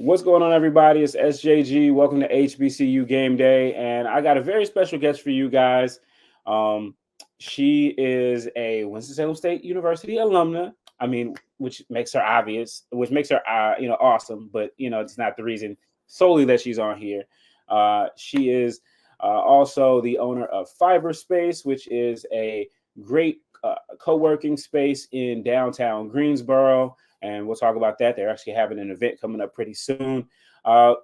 What's going on, everybody? It's SJG. Welcome to HBCU Game Day, and I got a very special guest for you guys. Um, she is a Winston-Salem State University alumna. I mean, which makes her obvious, which makes her, awesome. But it's not the reason solely that she's on here. She is also the owner of Fibrespace, which is a great co-working space in downtown Greensboro, and we'll talk about that. They're actually having an event coming up pretty soon.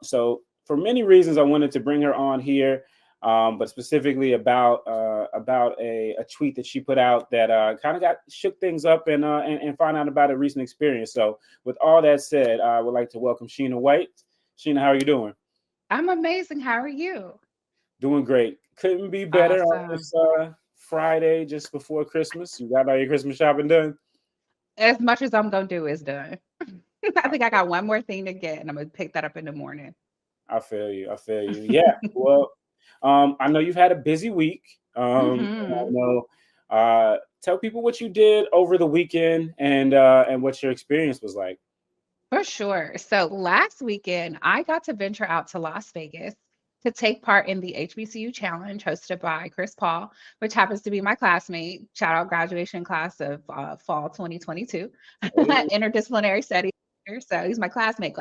So for many reasons, I wanted to bring her on here, but specifically about a tweet that she put out that kind of got shook things up and find out about a recent experience. So with all that said, I would like to welcome Sheena White. Sheena, how are you doing? I'm amazing. How are you? Doing great. Couldn't be better on Awesome. this Friday just before Christmas. You got all your Christmas shopping done? As much as I'm gonna do is done. I think I got one more thing to get, and I'm gonna pick that up in the morning. I feel you. I feel you. Yeah. Well, I know you've had a busy week. And I hmm know. Tell people what you did over the weekend and what your experience was like. For sure. So last weekend, I got to venture out to Las Vegas to take part in the HBCU Challenge hosted by Chris Paul, which happens to be my classmate. Shout out graduation class of fall 2022, Hey, interdisciplinary studies. So he's my classmate.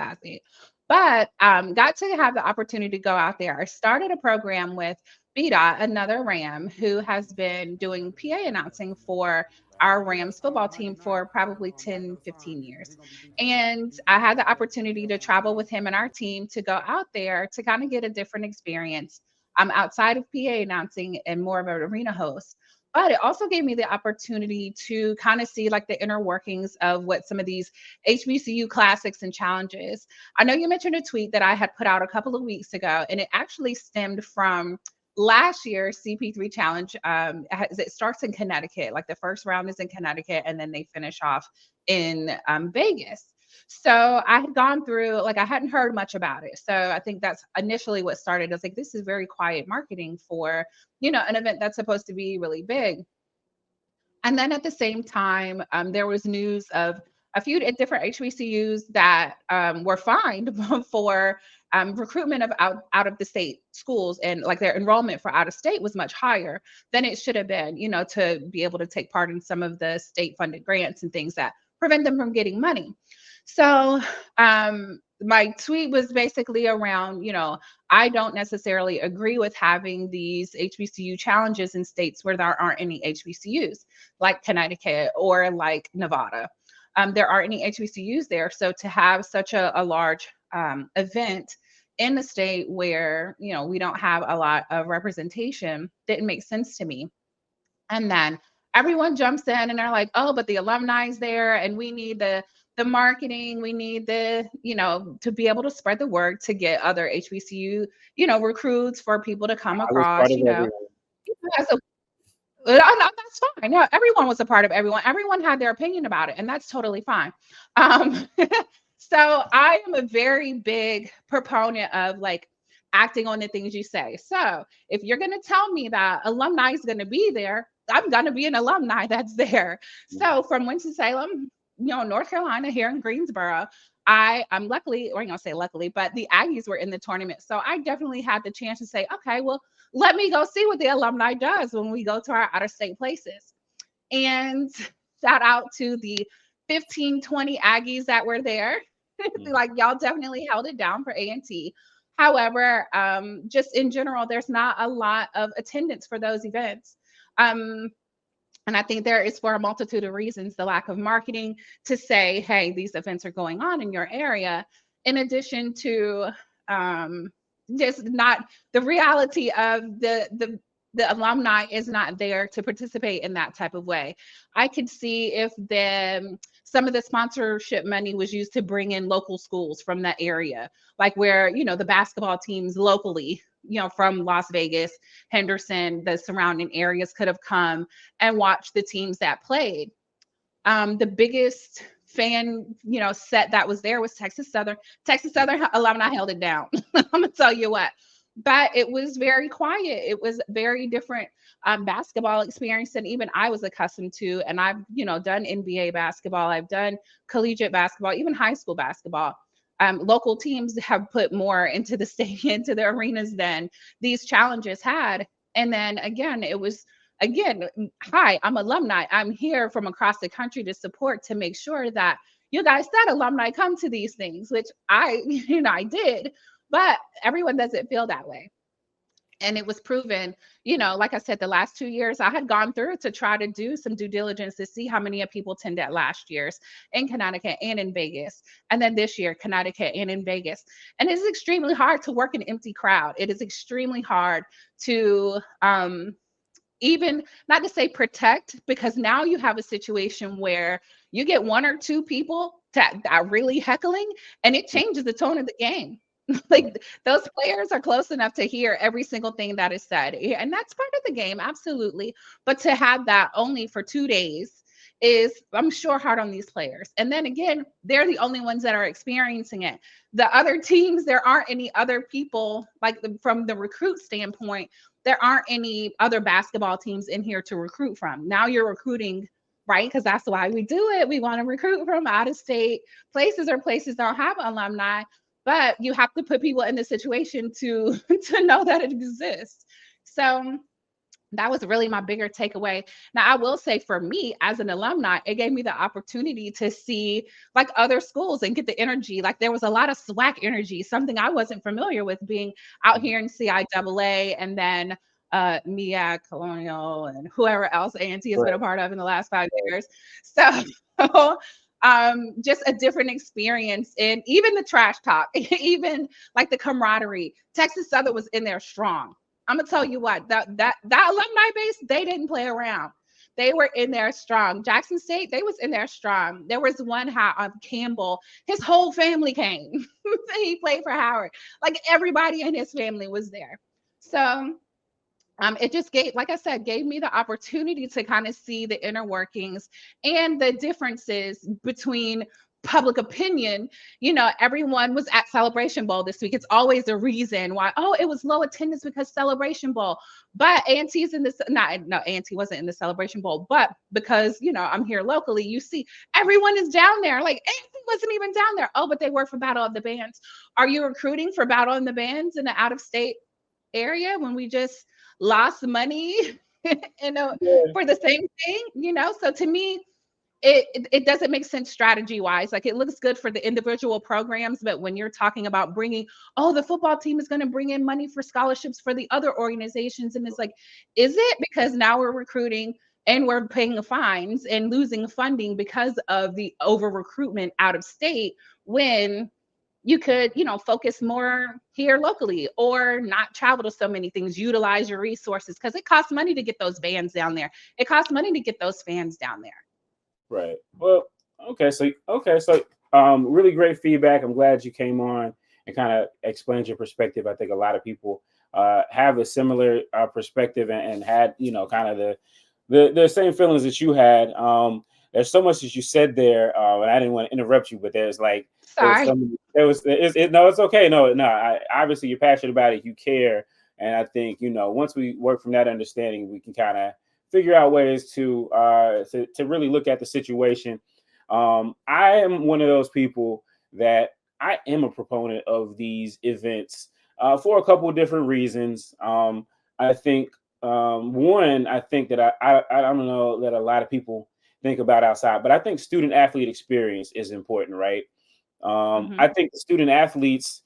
But got to have the opportunity to go out there. I started a program with BDOT, another Ram, who has been doing PA announcing for our Rams football team for probably 10, 15 years. And I had the opportunity to travel with him and our team to go out there to kind of get a different experience outside of PA announcing and more of an arena host. But it also gave me the opportunity to kind of see like the inner workings of what some of these HBCU classics and challenges. I know you mentioned a tweet that I had put out a couple of weeks ago, and it actually stemmed from last year's CP3 challenge. It starts in Connecticut, like the first round is in Connecticut, and then they finish off in Vegas. So I had gone through, like, I hadn't heard much about it. So I think that's initially what started. I was like, this is very quiet marketing for, an event that's supposed to be really big. And then at the same time, there was news of a few different HBCUs that were fined for recruitment of out of the state schools, and like their enrollment for out of state was much higher than it should have been, to be able to take part in some of the state funded grants and things that prevent them from getting money. So my tweet was basically around, I don't necessarily agree with having these HBCU challenges in states where there aren't any HBCUs, like Connecticut or like Nevada. There aren't any HBCUs there. So to have such a large event in the state where, we don't have a lot of representation didn't make sense to me. And then everyone jumps in and they're like, oh, but the alumni's there and we need the marketing, we need to be able to spread the word to get other HBCU, recruits for people to come I was part across, of everyone. as a no, that's fine. No, everyone was a part of everyone. Everyone had their opinion about it, and that's totally fine. Um, so I am a very big proponent of like acting on the things you say. So if you're going to tell me that alumni is going to be there, I'm going to be an alumni that's there. So from Winston-Salem, North Carolina, here in Greensboro, I'm luckily, or I'm gonna say luckily, but the Aggies were in the tournament. So I definitely had the chance to say, okay, well, let me go see what the alumni does when we go to our out of state places. And shout out to the 15, 20 Aggies that were there. Mhm. Like y'all definitely held it down for A&T. However, just in general, there's not a lot of attendance for those events. Um, and I think there is for a multitude of reasons, the lack of marketing to say, hey, these events are going on in your area, in addition to um, just not the reality of the alumni is not there to participate in that type of way. I could see if some of the sponsorship money was used to bring in local schools from that area, like where, the basketball teams locally, from Las Vegas, Henderson, the surrounding areas could have come and watched the teams that played. The biggest fan, set that was there was Texas Southern. Texas Southern alumni held it down. I'm gonna tell you what. But it was very quiet. It was very different basketball experience than even I was accustomed to. And I've, done NBA basketball. I've done collegiate basketball, even high school basketball. local teams have put more into the stadium, into the arenas than these challenges had. And then again, it was again, hi, I'm alumni. I'm here from across the country to support to make sure that you guys said alumni come to these things, which I, I did, but everyone doesn't feel that way. And it was proven, like I said, the last 2 years I had gone through to try to do some due diligence to see how many of people attended last year's in Connecticut and in Vegas. And then this year, Connecticut and in Vegas. And it's extremely hard to work an empty crowd. It is extremely hard to even not to say protect, because now you have a situation where you get one or two people that are really heckling and it changes the tone of the game. Like those players are close enough to hear every single thing that is said. And that's part of the game, absolutely. But to have that only for 2 days is, I'm sure, hard on these players. And then again, they're the only ones that are experiencing it. The other teams, there aren't any other people, like from the recruit standpoint, there aren't any other basketball teams in here to recruit from. Now you're recruiting, right? Because that's why we do it. We want to recruit from out of state places, or places don't have alumni, but you have to put people in the situation to to know that it exists. So that was really my bigger takeaway. Now, I will say for me as an alumni, it gave me the opportunity to see like other schools and get the energy. Like there was a lot of SWAC energy, something I wasn't familiar with being out here in CIAA, and then Mia Colonial and whoever else A&T has been a part of in the last 5 years. So just a different experience. And even the trash talk, even like the camaraderie. Texas Southern was in there strong. I'm gonna tell you what, that alumni base, they didn't play around. They were in there strong. Jackson State, they was in there strong. There was one Campbell, his whole family came. He played for Howard. Like everybody in his family was there. So it just gave, like I said, gave me the opportunity to kind of see the inner workings and the differences between public opinion. Everyone was at Celebration Bowl this week. It's always a reason why, oh, it was low attendance because Celebration Bowl. But A&T's in this, not, no, A&T wasn't in the Celebration Bowl, but because, I'm here locally, you see everyone is down there. Like A&T wasn't even down there. Oh, but they were for Battle of the Bands. Are you recruiting for Battle of the Bands in the out of state area when we just lost money for the same thing? So to me, it doesn't make sense strategy wise. Like it looks good for the individual programs, but when you're talking about bringing, oh, the football team is going to bring in money for scholarships for the other organizations, and it's like, is it? Because now we're recruiting and we're paying fines and losing funding because of the over recruitment out of state, when you could, focus more here locally, or not travel to so many things, utilize your resources, because it costs money to get those bands down there. It costs money to get those fans down there. Right. Well, so really great feedback. I'm glad you came on and kind of explained your perspective. I think a lot of people have a similar perspective, and had, kind of the same feelings that you had. There's so much that you said there, and I didn't want to interrupt you, but there's like, Sorry. no, it's okay. No, obviously you're passionate about it. You care. And I think, once we work from that understanding, we can kind of figure out ways to really look at the situation. I am one of those people that I am a proponent of these events for a couple of different reasons. I think one, I think that I don't know that a lot of people think about outside, but I think student athlete experience is important, right? I think the student athletes,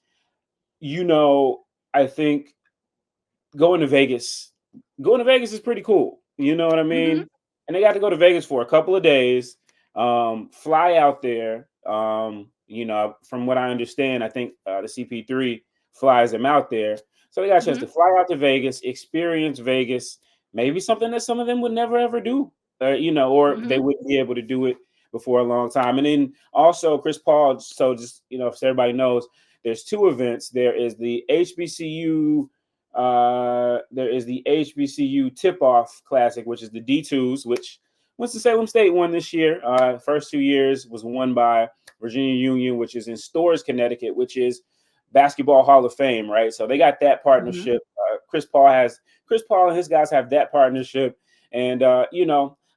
I think going to Vegas is pretty cool. You know what I mean? And they got to go to Vegas for a couple of days, fly out there. From what I understand, I think the CP3 flies them out there. So they got a chance to fly out to Vegas, experience Vegas, maybe something that some of them would never, ever do, or they wouldn't be able to do it before a long time. And then also Chris Paul. So just, so everybody knows, there's two events. There is the HBCU Tip-Off Classic, which is the D2s, which Winston-Salem State won this year. First 2 years was won by Virginia Union, which is in Storrs, Connecticut, which is Basketball Hall of Fame, right? So they got that partnership. Chris Paul and his guys have that partnership. And,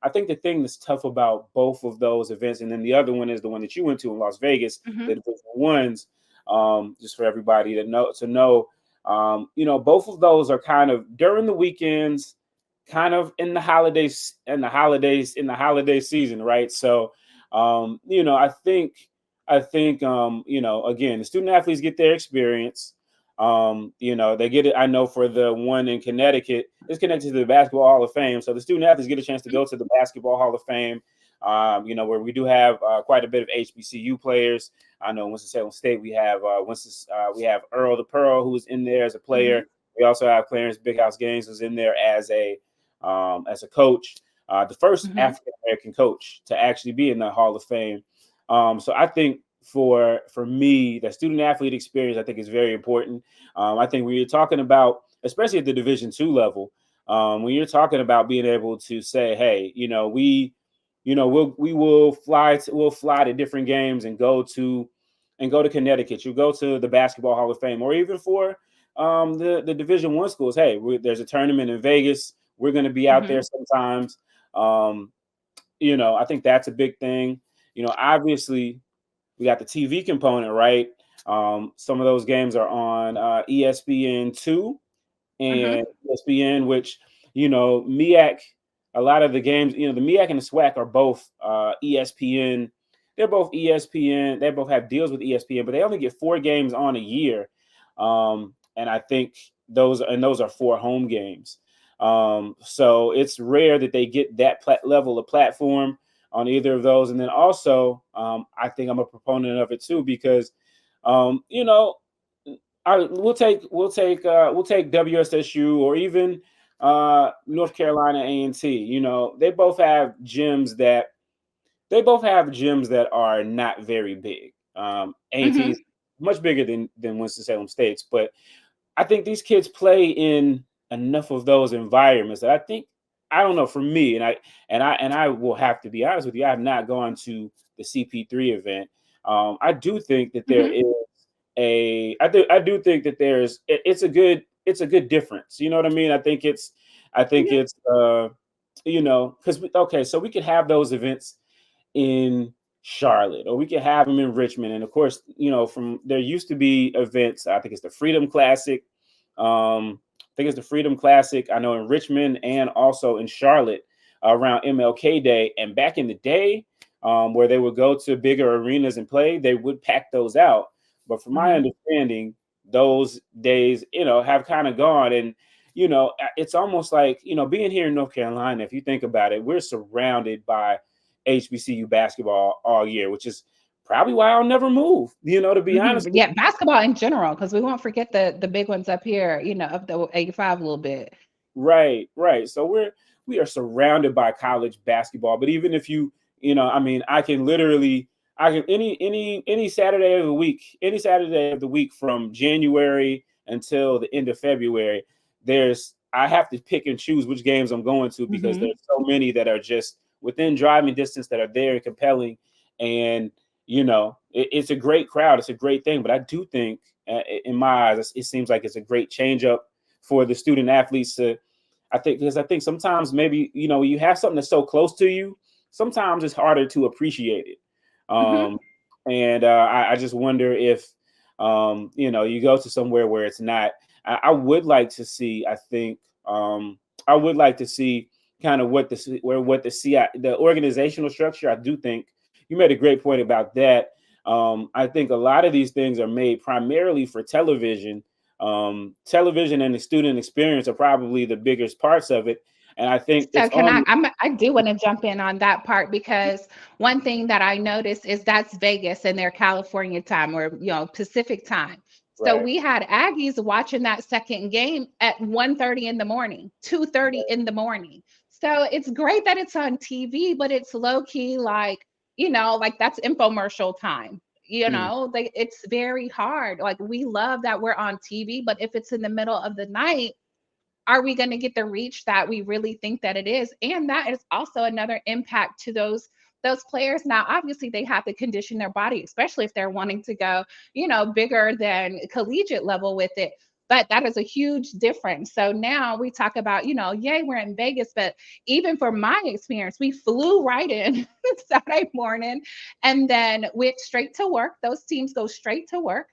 I think the thing that's tough about both of those events, and then the other one is the one that you went to in Las Vegas, the Division Ones. just for everybody to know. Both of those are kind of during the weekends, kind of in the holiday season, right? So, I think again, the student athletes get their experience. They get it. I know for the one in Connecticut, it's connected to the Basketball Hall of Fame. So the student athletes get a chance to go to the Basketball Hall of Fame, where we do have quite a bit of HBCU players. I know Winston-Salem State, we have Earl the Pearl, who was in there as a Mm-hmm. player. We also have Clarence Big House Gaines, who's in there as a coach, the first Mm-hmm. African American coach to actually be in the Hall of Fame. So I think for me, the student athlete experience, I think, is very important. I think when you're talking about, especially at the Division II level, when you're talking about being able to say, hey, we'll fly to different games and go to Connecticut. You go to the Basketball Hall of Fame, or even for the Division I schools. Hey, there's a tournament in Vegas. We're going to be out Mm-hmm. there sometimes. Um, I think that's a big thing. Obviously, we got the TV component, right? Some of those games are on ESPN2 Mm-hmm. and ESPN, which MEAC. A lot of the games, the MEAC and the SWAC are both ESPN. They're both ESPN. They both have deals with ESPN, but they only get 4 games on a year, and I think those are 4 home games. So it's rare that they get that level of platform on either of those. And then also, I think I'm a proponent of it too because, you know, we'll take WSSU or even North Carolina A&T. They both have gyms that are not very big. A&T Mm-hmm. is much bigger than Winston-Salem State's, but I think these kids play in enough of those environments that I think, I don't know, for me, and I will have to be honest with you, I have not gone to the CP3 event. I do think that there Mm-hmm. is I do think that it's a good difference. You know what I mean? I think it's because okay, so we could have those events in Charlotte, or we could have them in Richmond. And of course, from there used to be events. I think it's the Freedom Classic. I think it's the Freedom Classic. I know in Richmond and also in Charlotte around MLK Day. And back in the day, where they would go to bigger arenas and play, they would pack those out. But from my Mm-hmm. understanding, those days, have kind of gone. And it's almost like being here in North Carolina. If you think about it, we're surrounded by HBCU basketball all year, which is probably why I'll never move. To be honest Mm-hmm. with Yeah, basketball in general, because we won't forget the big ones up here, up the 85 a little bit. you. Right, right. So we are surrounded by college basketball. But even if I mean, I can any Saturday of the week from January until the end of February. I have to pick and choose which games I'm going to because Mm-hmm. there's so many that are just within driving distance that are there and compelling. And it's a great crowd. It's a great thing. But I do think, in my eyes, it seems like it's a great change up for the student athletes to. I think sometimes maybe you have something that's so close to you. Sometimes it's harder to appreciate it. Mm-hmm. Um, and I just wonder if you go to somewhere where it's not. I would like to see. I would like to see kind of the organizational structure. I do think you made a great point about that. I think a lot of these things are made primarily for television. Television and the student experience are probably the biggest parts of it, and I think So it's can on. I do want to jump in on that part because one thing that I noticed is that's Vegas and their California time or Pacific time. So Right. we had Aggies watching that second game at 1:30 in the morning, 2:30 in the morning. So it's great that it's on TV, but it's low key like that's infomercial time. Mm, Like it's very hard. Like we love that we're on TV, but if it's in the middle of the night, are we going to get the reach that we really think that it is? And that is also another impact to those players. Now obviously they have to condition their body, especially if they're wanting to go bigger than collegiate level with it, but that is a huge difference. So now we talk about yay, we're in Vegas, but even for my experience, we flew right in Saturday morning and then went straight to work. Those teams go straight to work.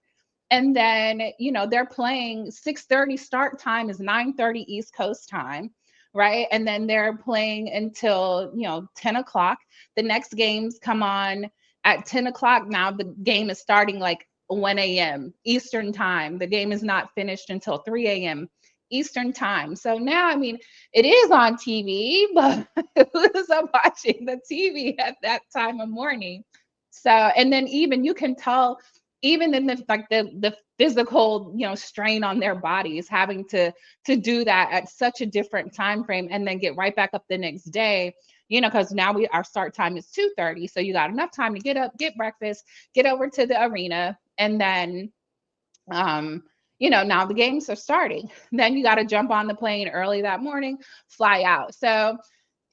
And then, they're playing 6:30 start time is 9:30 East Coast time, right? And then they're playing until, 10 o'clock. The next games come on at 10 o'clock. Now the game is starting like 1 a.m. Eastern time. The game is not finished until 3 a.m. Eastern time. So now, I mean, it is on TV, but who's watching the TV at that time of morning? So, and then even you can tell, even in the physical, strain on their bodies, having to do that at such a different time frame, and then get right back up the next day. Because now our start time is 2:30, so you got enough time to get up, get breakfast, get over to the arena, and then now the games are starting. Then you got to jump on the plane early that morning, fly out. So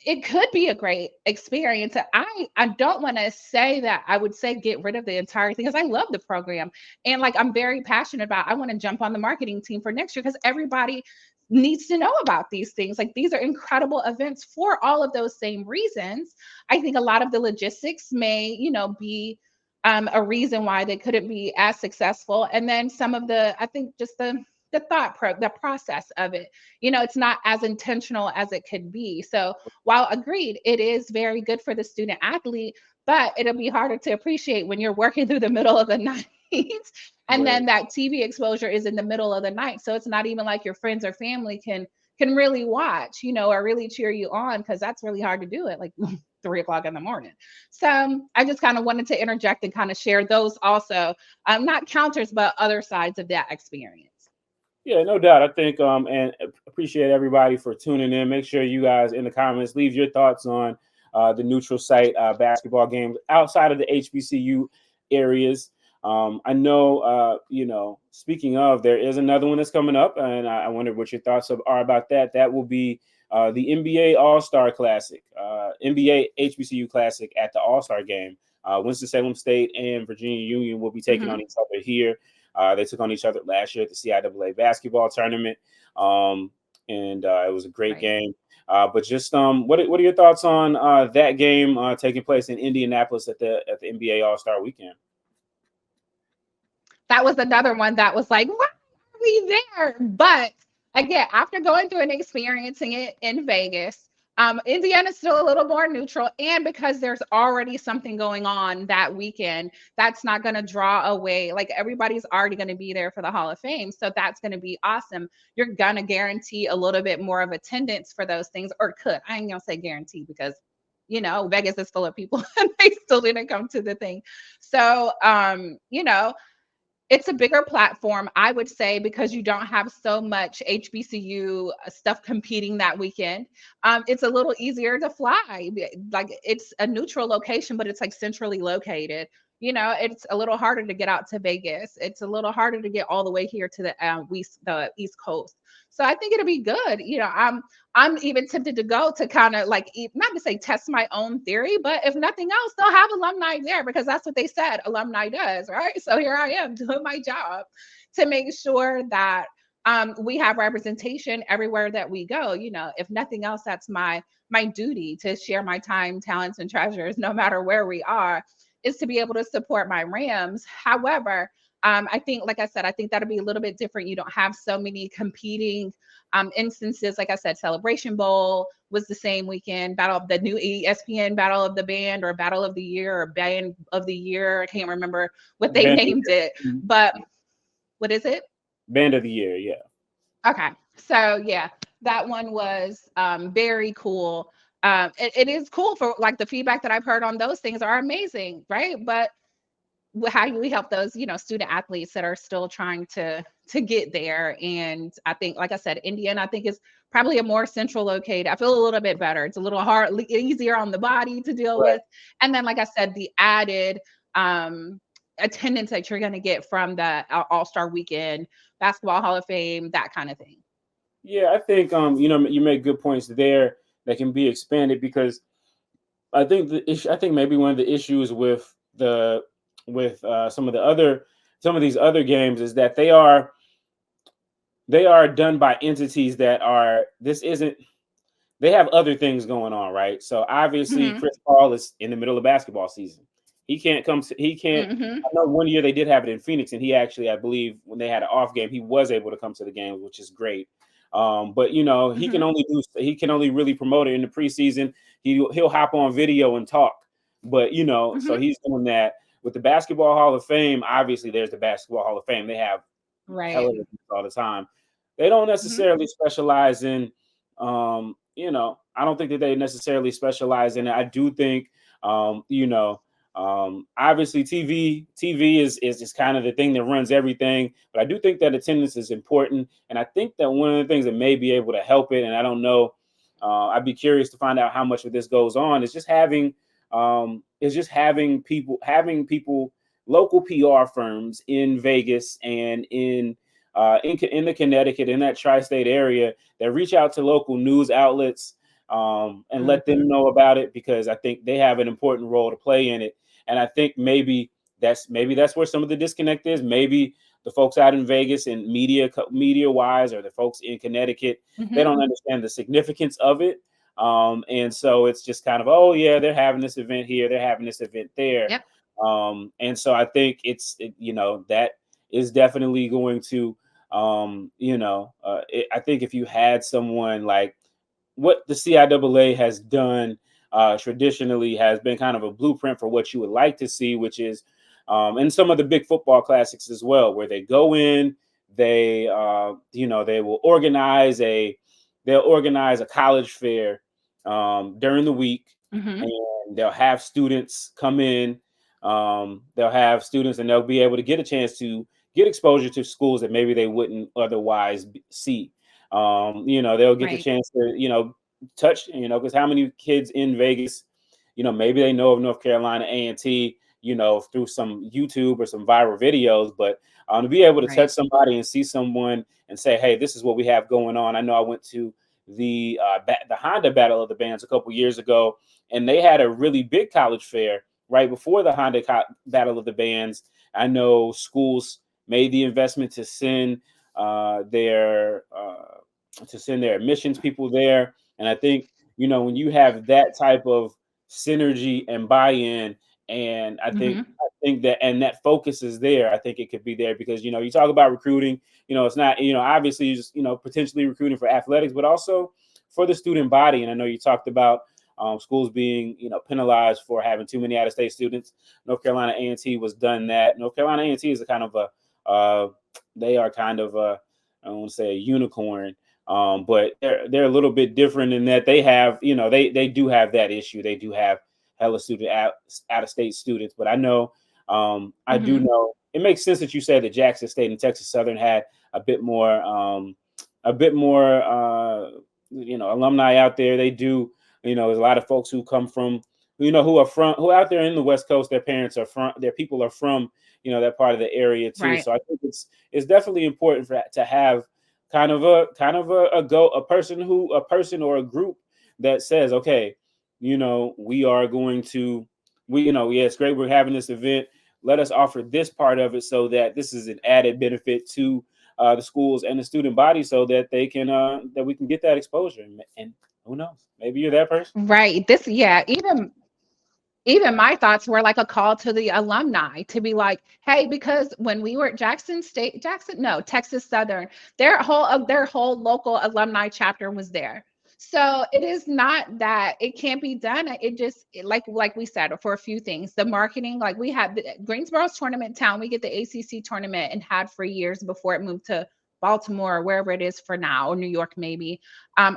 it could be a great experience. I don't want to say that I would say get rid of the entire thing, because I love the program, and like I'm very passionate about. I want to jump on the marketing team for next year, because everybody needs to know about these things. Like, these are incredible events for all of those same reasons. I think a lot of the logistics may, be a reason why they couldn't be as successful. And then some of I think just the process of it, it's not as intentional as it could be. So while agreed, it is very good for the student athlete, but it'll be harder to appreciate when you're working through the middle of the night. And Right. then that TV exposure is in the middle of the night. So it's not even like your friends or family can really watch, or really cheer you on, because that's really hard to do at like 3 o'clock in the morning. So I just kind of wanted to interject and kind of share those also, not counters, but other sides of that experience. Yeah, no doubt. I think and appreciate everybody for tuning in. Make sure you guys in the comments leave your thoughts on the neutral site basketball games outside of the HBCU areas. I know, speaking of, there is another one that's coming up, and I wonder what your thoughts are about that. That will be the NBA All-Star Classic, NBA HBCU Classic at the All-Star Game. Winston-Salem State and Virginia Union will be taking on Mhm. each other here. They took on each other last year at the CIAA basketball tournament, and it was a great Right. game. But just what are your thoughts on that game taking place in Indianapolis at the NBA All-Star Weekend? That was another one that was like, why are we there? But again, after going through and experiencing it in Vegas, Indiana's still a little more neutral. And because there's already something going on that weekend, that's not going to draw away. Like, everybody's already going to be there for the Hall of Fame. So that's going to be awesome. You're going to guarantee a little bit more of attendance for those things, or could. I ain't going to say guarantee, because Vegas is full of people and they still didn't come to the thing. So, it's a bigger platform, I would say, because you don't have so much HBCU stuff competing that weekend. It's a little easier to fly. Like, it's a neutral location, but it's like centrally located. It's a little harder to get out to Vegas. It's a little harder to get all the way here to the East Coast. So I think it'll be good. I'm even tempted to go to kind of like, not to say test my own theory, but if nothing else, they'll have alumni there, because that's what they said alumni does, right? So here I am doing my job to make sure that we have representation everywhere that we go. If nothing else, that's my duty, to share my time, talents, and treasures, no matter where we are, is to be able to support my Rams. However, I think, like I said, I think that'll be a little bit different. You don't have so many competing instances. Like I said, Celebration Bowl was the same weekend. Battle of the new ESPN Battle of the Band, or Battle of the Year, or Band of the Year. I can't remember what they Band of the named it, Year. but what is it? Band of the Year, yeah. Okay. So yeah, that one was very cool. It is cool, for like the feedback that I've heard on those things are amazing, right? But how do we help those student athletes that are still trying to get there? And I think, like I said, Indiana, I think, is probably a more central located. I feel a little bit better. It's a little easier on the body to deal Right. with. And then, like I said, the added attendance that you're going to get from the All-Star Weekend, Basketball Hall of Fame, that kind of thing. Yeah, I think you make good points there that can be expanded, because I think I think maybe one of the issues with some of these other games is that they are done by entities that are this isn't they have other things going on, right? So obviously Hmm. Chris Paul is in the middle of basketball season. He can't come. He can't. Mhm. I know one year they did have it in Phoenix, and he actually, I believe, when they had an off game, he was able to come to the game, which is great. But you know, he can Mhm. only do. He can only really promote it in the preseason. He'll hop on video and talk. But you know, so Mhm. he's doing that with the Basketball Hall of Fame. Obviously, there's the Basketball Hall of Fame. They have Right. television all the time. They don't Mhm. necessarily specialize in, you know, I don't think that they necessarily specialize in it. I do think, you know, obviously TV is kind of the thing that runs everything, but I do think that attendance is important, and I think that one of the things that may be able to help it, and I don't know, I'd be curious to find out how much of this goes on, is just having people, local PR firms in Vegas and in the Connecticut, in that tri-state area, that reach out to local news outlets, and let them Mhm. know about it, because I think they have an important role to play in it. And I think maybe that's where some of the disconnect is. Maybe the folks out in Vegas and media wise, or the folks in Connecticut, they Mhm. don't understand the significance of it. And so it's just kind of, oh yeah, they're having this event here, they're having this event there. Yep. And so I think you know, that is definitely going to, I think if you had someone like what the CIAA has done, traditionally, has been kind of a blueprint for what you would like to see, which is, and some of the big football classics as well, where they go in, they will they'll organize a college fair, during the week, Mhm. and they'll have students come in. They'll have students, and they'll be able to get a chance to get exposure to schools that maybe they wouldn't otherwise see. They'll get the Right. chance to, touch, because how many kids in Vegas, maybe they know of North Carolina A&T, through some YouTube or some viral videos, but to be able to touch Right. somebody and see someone and say, hey, this is what we have going on. I know I went to the Honda Battle of the Bands a couple years ago, and they had a really big college fair right before the Battle of the Bands. I know schools made the investment uh, their uh, to send their admissions people there. And I think, when you have that type of synergy and buy-in, and Mhm. I think that, and that focus is there, I think it could be there, because, you talk about recruiting, it's not, obviously you just, potentially recruiting for athletics, but also for the student body. And I know you talked about, schools being, penalized for having too many out-of-state students. North Carolina A&T was done that. North Carolina A&T is a kind of they are kind of I don't want to say a unicorn, but they're a little bit different in that they have, they do have that issue. They do have hella out of state students, but I do Mhm. know it makes sense that you said that Jackson State and Texas Southern had a bit more, a bit more, alumni out there. They do, there's a lot of folks who come from, who out there in the West Coast. Their parents are from, their people are from, that part of the area too. Right. So I think it's definitely important to have a person or a group that says, okay, we are going to, yeah, it's great we're having this event. Let us offer this part of it, so that this is an added benefit to the schools and the student body, so that they can that we can get that exposure. And who knows, maybe you're that person. Right. This, yeah, even my thoughts were like a call to the alumni to be like, hey, because when we were at Texas Southern, their whole local alumni chapter was there. So it is not that it can't be done. Like we said, for a few things, the marketing, like we had Greensboro's tournament town, we get the ACC tournament and had for years before it moved to Baltimore or wherever it is for now, or New York maybe.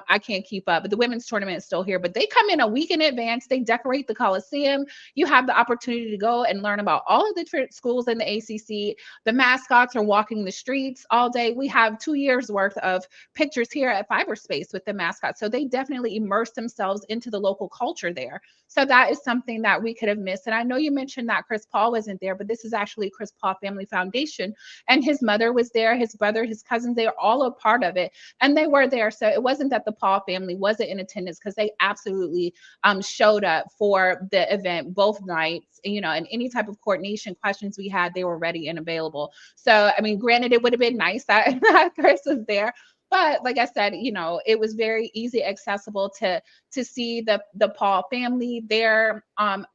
I can't keep up, but the women's tournament is still here. But they come in a week in advance. They decorate the Coliseum. You have the opportunity to go and learn about all of the different schools in the ACC. The mascots are walking the streets all day. We have 2 years worth of pictures here at Fibrespace with the mascots. So they definitely immerse themselves into the local culture there. So that is something that we could have missed. And I know you mentioned that Chris Paul wasn't there, but this is actually Chris Paul Family Foundation. And his mother was there, his brother, his cousins, they are all a part of it. And they were there. So it wasn't that the Paul family wasn't in attendance, because they absolutely showed up for the event both nights, and any type of coordination questions we had, they were ready and available. So, I mean, granted, it would have been nice that, that Chris was there, But like I said, it was very easy accessible to see the Paul family there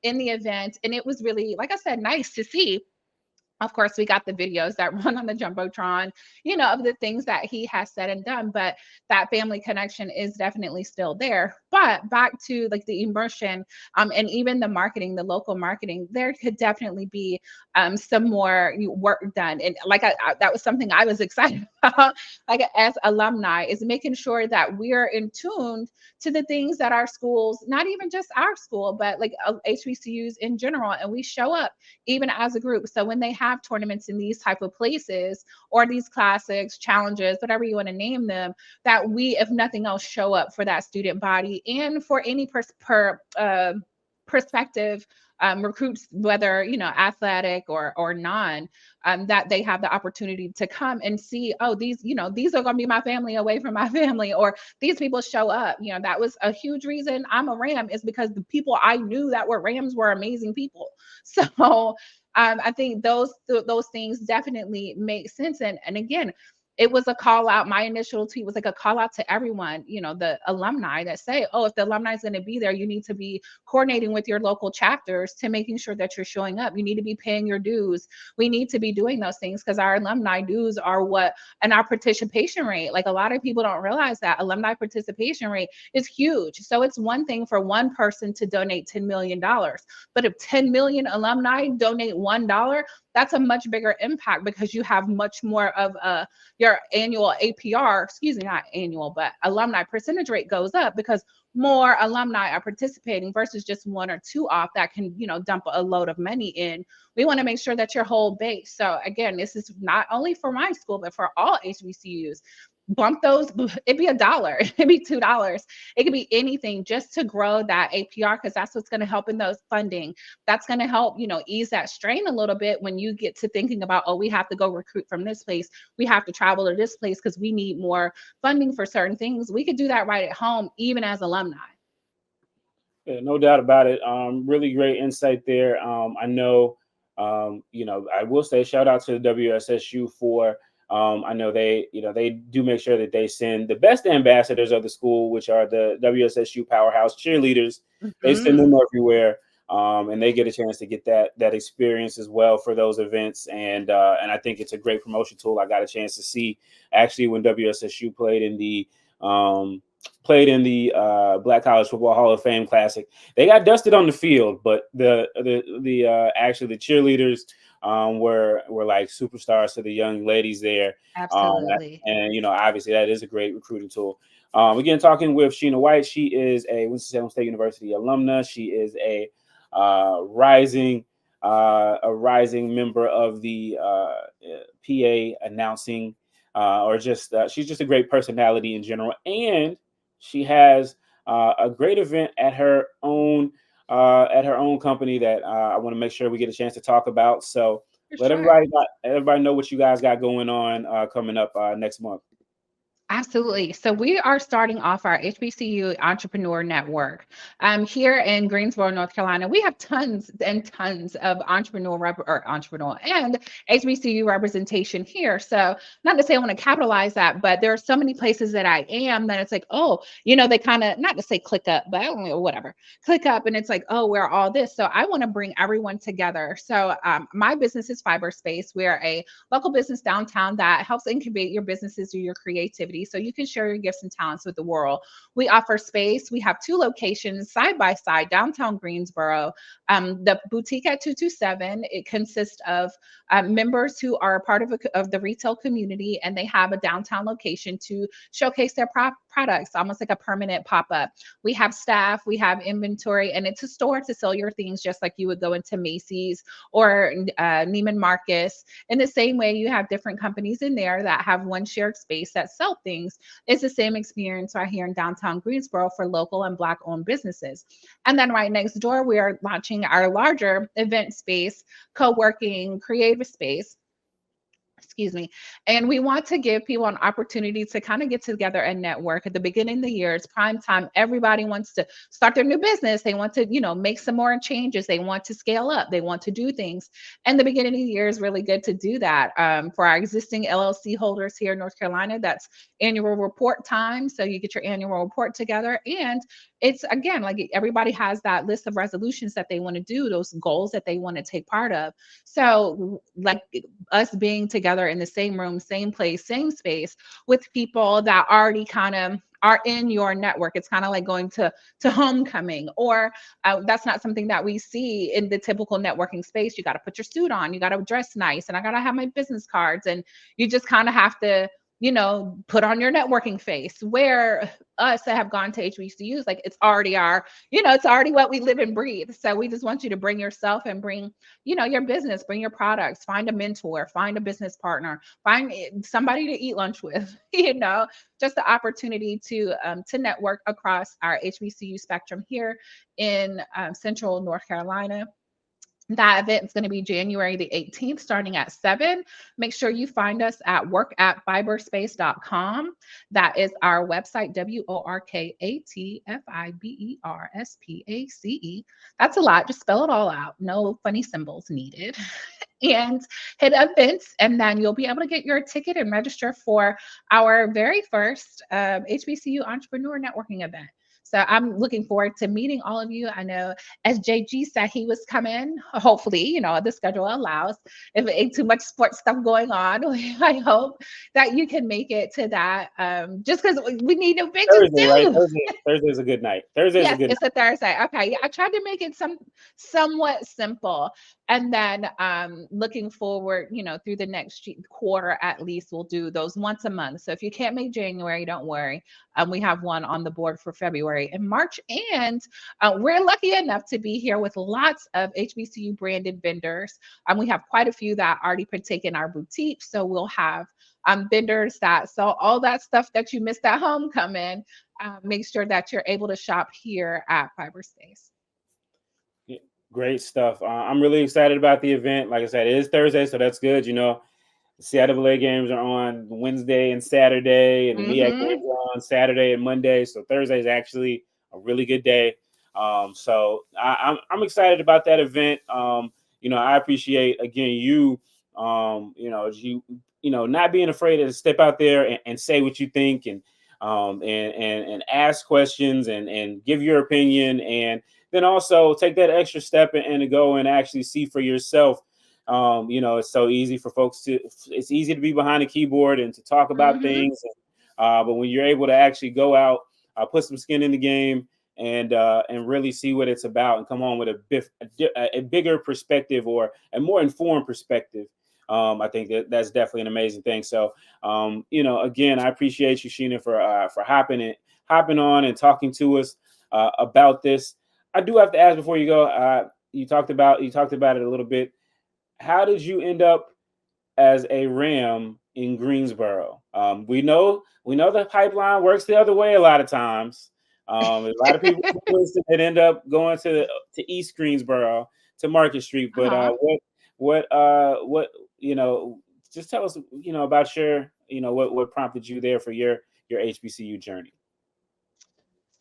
in the event. And it was really, like I said, nice to see. Of course, we got the videos that run on the Jumbotron, of the things that he has said and done, but that family connection is definitely still there. But back to like the immersion, and even the marketing, the local marketing, there could definitely be some more work done. And like that was something I was excited about, like as alumni, is making sure that we're in tune to the things that our schools, not even just our school, but like HBCUs in general, and we show up even as a group. So when they have tournaments in these type of places or these classics, challenges, whatever you want to name them, that we, if nothing else, show up for that student body and for any perspective recruits, whether athletic or non, that they have the opportunity to come and see, oh, these are going to be my family away from my family, or these people show up. That was a huge reason I'm a Ram, is because the people I knew that were Rams were amazing people. So I think those things definitely make sense. And again, it was a call out. My initial tweet was like a call out to everyone, the alumni, that say, oh, if the alumni is going to be there, you need to be coordinating with your local chapters to making sure that you're showing up. You need to be paying your dues. We need to be doing those things, because our alumni dues are and our participation rate. Like, a lot of people don't realize that alumni participation rate is huge. So it's one thing for one person to donate $10 million. But if 10 million alumni donate $1, that's a much bigger impact, because you have much more of your annual APR, excuse me, not annual, but alumni percentage rate goes up, because more alumni are participating versus just one or two off that can, dump a load of money in. We want to make sure that your whole base. So again, this is not only for my school, but for all HBCUs. Bump those. It'd be $1, it'd be $2, it could be anything, just to grow that APR, because that's what's going to help in those funding. That's going to help, ease that strain a little bit when you get to thinking about, oh, we have to go recruit from this place, we have to travel to this place because we need more funding for certain things. We could do that right at home, even as alumni. Yeah, no doubt about it. Really great insight there. I know, I will say shout out to the WSSU for. I know they do make sure that they send the best ambassadors of the school, which are the WSSU powerhouse cheerleaders. They send them Mhm. everywhere, and they get a chance to get that experience as well for those events. And I think it's a great promotion tool. I got a chance to see actually when WSSU um, played in the Black College Football Hall of Fame Classic. They got dusted on the field, but the actually the cheerleaders were like superstars to the young ladies there. Um, Absolutely. and obviously that is a great recruiting tool. Again, talking with Sheena White, she is a Winston-Salem State University alumna. She is a rising member of the PA announcing, or just she's just a great personality in general, and she has a great event at her own company that I want to make sure we get a chance to talk about. So For let sure. everybody know what you guys got going on coming up next month. Absolutely. So we are starting off our HBCU Entrepreneur Network. Here in Greensboro, North Carolina, we have tons and tons of entrepreneur and HBCU representation here. So not to say I want to capitalize that, but there are so many places that I am that it's like, oh, they kind of, not to say click up, but I don't know, whatever, click up, and it's like, oh, we're all this. So I want to bring everyone together. So my business is Fibrespace. We're a local business downtown that helps incubate your businesses through your creativity so you can share your gifts and talents with the world. We offer space. We have 2 locations side by side, downtown Greensboro. The boutique at 227, it consists of members who are a part of the retail community, and they have a downtown location to showcase their products, almost like a permanent pop-up. We have staff, we have inventory, and it's a store to sell your things, just like you would go into Macy's or Neiman Marcus. In the same way, you have different companies in there that have one shared space that sell things. It's the same experience right here in downtown Greensboro for local and Black owned businesses. And then right next door, we are launching our larger event space, co working, creative space. Excuse me. And we want to give people an opportunity to kind of get together and network. At the beginning of the year, it's prime time. Everybody wants to start their new business. They want to, make some more changes. They want to scale up. They want to do things. And the beginning of the year is really good to do that. For our existing LLC holders here in North Carolina, that's annual report time. So you get your annual report together. And it's again, like everybody has that list of resolutions that they want to do, those goals that they want to take part of. So, like us being together in the same room, same place, same space with people that already kind of are in your network. It's kind of like going to homecoming, or that's not something that we see in the typical networking space. You got to put your suit on, you got to dress nice, and I got to have my business cards, and you just kind of have to put on your networking face. Where us that have gone to HBCUs, like it's already it's already what we live and breathe. So we just want you to bring yourself and bring your business, bring your products, find a mentor, find a business partner, find somebody to eat lunch with, just the opportunity to network across our HBCU spectrum here in Central North Carolina. That event is going to be January the 18th, starting at 7. Make sure you find us at work@fibrespace.com. That is our website, WORKATFIBERSPACE. That's a lot. Just spell it all out. No funny symbols needed. And hit events, and then you'll be able to get your ticket and register for our very first HBCU Entrepreneur Networking event. So I'm looking forward to meeting all of you. I know as JG said he was coming, hopefully, the schedule allows. If it ain't too much sports stuff going on, I hope that you can make it to that. Just because we need new bitches Thursday, right? too. Thursday's a good night. Thursday's a Yes, good it's a Thursday. Okay. Yeah, I tried to make it somewhat simple. And then looking forward, through the next quarter at least, we'll do those once a month. So if you can't make January, don't worry. We have one on the board for February and March. And we're lucky enough to be here with lots of HBCU branded vendors. We have quite a few that already partake in our boutique. So we'll have vendors that sell all that stuff that you missed at homecoming. Make sure that you're able to shop here at Fibrespace. Yeah, great stuff. I'm really excited about the event. Like I said, it is Thursday, so that's good. The CIAA games are on Wednesday and Saturday, and the MEAC games are on Saturday and Monday. So Thursday is actually a really good day. So I'm excited about that event. I appreciate again not being afraid to step out there and say what you think, and ask questions and give your opinion, and then also take that extra step and to go and actually see for yourself. It's so easy for folks it's easy to be behind a keyboard and to talk about things. But when you're able to actually go out, put some skin in the game, and really see what it's about and come on with a bigger perspective or a more informed perspective. I think that's definitely an amazing thing. So, again, I appreciate you, Sheena, for hopping on and talking to us about this. I do have to ask before you go. You talked about it a little bit. How did you end up as a Ram in Greensboro? We know the pipeline works the other way a lot of times. There's a lot of people that end up going to East Greensboro, to Market Street. But what just tell us about your what prompted you there for your HBCU journey.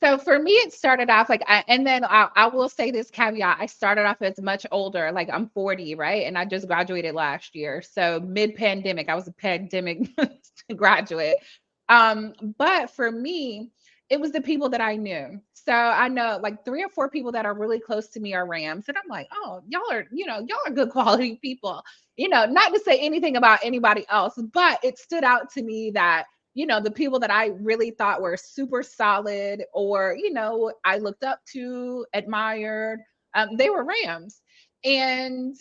So for me, it started off and then I will say this caveat: I started off as much older, like I'm 40, right? And I just graduated last year, so mid-pandemic, I was a pandemic graduate. But for me, it was the people that I knew. So I know like 3 or 4 people that are really close to me are Rams, and I'm like, oh, y'all are good quality people. Not to say anything about anybody else, but it stood out to me that the people that I really thought were super solid, or, I looked up to, admired, they were Rams. And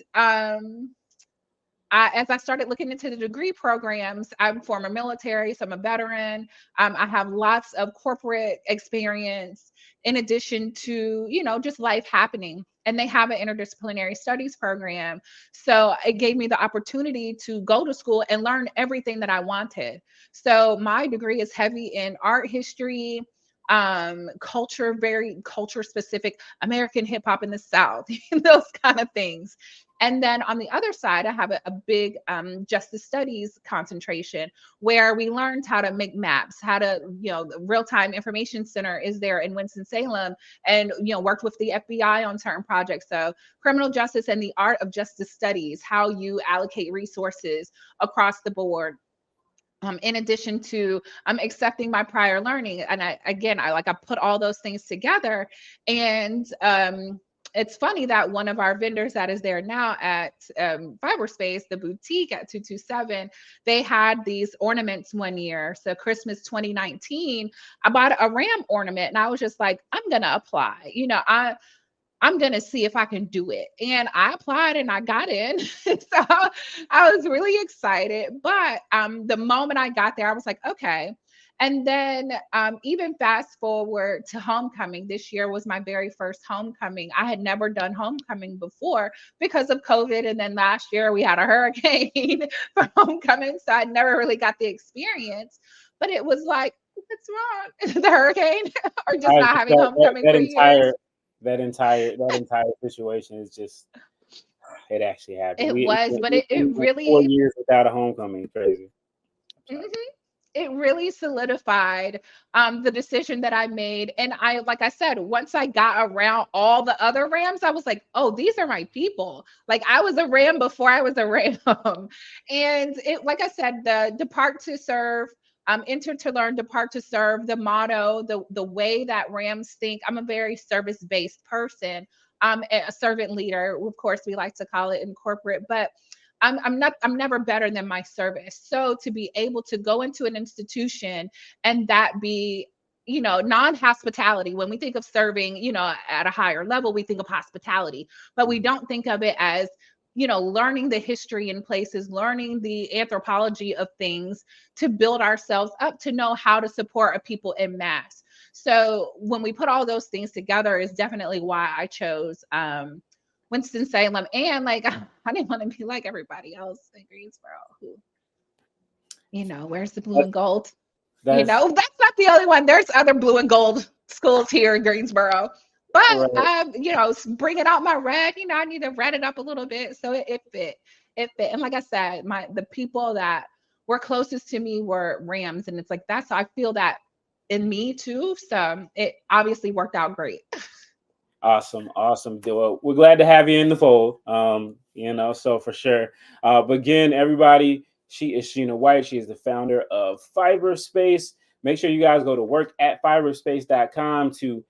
as I started looking into the degree programs, I'm former military, so I'm a veteran. I have lots of corporate experience in addition to, just life happening. And they have an interdisciplinary studies program. So it gave me the opportunity to go to school and learn everything that I wanted. So my degree is heavy in art history, culture, very culture specific, American hip hop in the South, those kind of things. And then on the other side, I have a big justice studies concentration where we learned how to make maps, how to, the real time information center is there in Winston-Salem, and, worked with the FBI on certain projects. So criminal justice and the art of justice studies, how you allocate resources across the board. In addition to accepting my prior learning. And I put all those things together. And it's funny that one of our vendors that is there now at Fibrespace, the boutique at 227, they had these ornaments one year. So Christmas 2019, I bought a Ram ornament and I was just like, I'm going to apply. I'm going to see if I can do it. And I applied and I got in. So I was really excited. But the moment I got there, I was like, okay. And then even fast forward to homecoming, this year was my very first homecoming. I had never done homecoming before because of COVID. And then last year we had a hurricane for homecoming. So I never really got the experience. But it was like, what's wrong? The hurricane or just not having homecoming for years? That entire situation is just, it actually happened. It really 4 years without a homecoming. Crazy. Mm-hmm. It really solidified the decision that I made. And like I said, once I got around all the other Rams, I was like, oh, these are my people. Like I was a Ram before I was a Ram. And like I said, the depart to serve, enter to learn, depart to serve, the motto, the way that Rams think. I'm a very service-based person. A servant leader, of course, we like to call it in corporate, but I'm never better than my service. So to be able to go into an institution and that be, non-hospitality, when we think of serving, at a higher level, we think of hospitality, but we don't think of it as, learning the history in places, learning the anthropology of things to build ourselves up to know how to support a people in mass. So when we put all those things together is definitely why I chose Winston-Salem. And like, I didn't want to be like everybody else in Greensboro who, where's the blue and gold? That's not the only one. There's other blue and gold schools here in Greensboro. But, right. Bringing out my red, I need to red it up a little bit. So it fit. It fit. And like I said, the people that were closest to me were Rams. And it's like, I feel that in me too. So it obviously worked out great. Awesome. Well, we're glad to have you in the fold. So for sure. But again, everybody, she is Sheena White. She is the founder of Fibrespace. Make sure you guys go to work@fibrespace.com to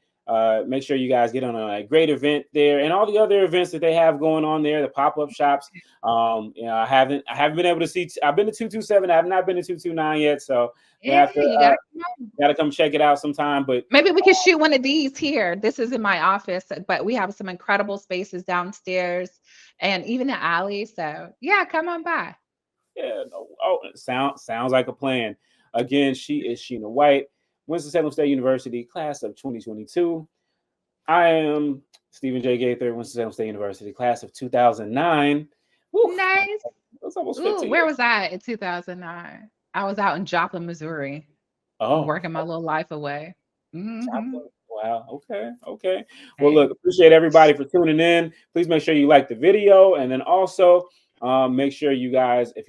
make sure you guys get on a great event there and all the other events that they have going on there, the pop-up shops. I haven't been able to see. I've been to 227. I have not been to 229 yet. So you gotta come check it out sometime. But maybe we could shoot one of these here. This is in my office, but we have some incredible spaces downstairs and even the alley. So yeah, come on by. Yeah. Sounds like a plan. Again, she is Sheena White, Winston-Salem State University, class of 2022. I am Stephen J. Gaither, Winston-Salem State University, class of 2009. Woo, nice. That's almost 15 where was I in 2009? I was out in Joplin, Missouri. Working my little life away. Mm-hmm. Wow. Okay. Well, look, appreciate everybody for tuning in. Please make sure you like the video, and then also make sure you guys, if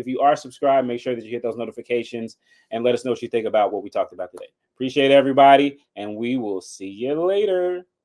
you are subscribed, make sure that you hit those notifications and let us know what you think about what we talked about today. Appreciate everybody, and we will see you later.